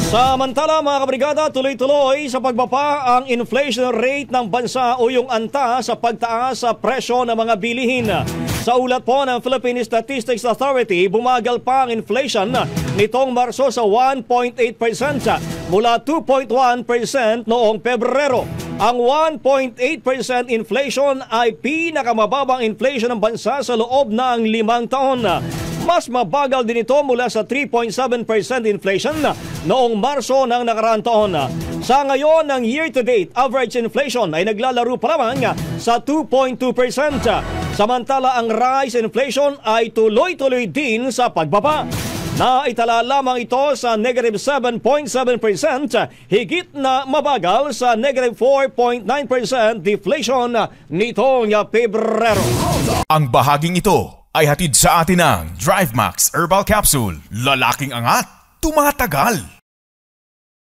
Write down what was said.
Samantala mga kabrigada, tuloy-tuloy sa pagbaba ang inflation rate ng bansa o yung anta sa pagtaas sa presyo ng mga bilihin. Sa ulat po ng Philippine Statistics Authority, bumagal pa ang inflation nitong Marso sa 1.8% mula 2.1% noong Pebrero. Ang 1.8% inflation ay pinakamababang inflation ng bansa sa loob ng 5 taon. Mas mabagal din ito mula sa 3.7% inflation noong Marso ng nakaraang taon. Sa ngayon ng year-to-date, average inflation ay naglalaro pa lamang sa 2.2%. Samantala ang rise inflation ay tuloy-tuloy din sa pagbaba. Naitala lamang ito sa negative 7.7%, higit na mabagal sa negative 4.9% deflation nitong Pebrero. Ang bahaging ito ay hatid sa atin ng DriveMax Herbal Capsule. Lalaking angat, tumatagal.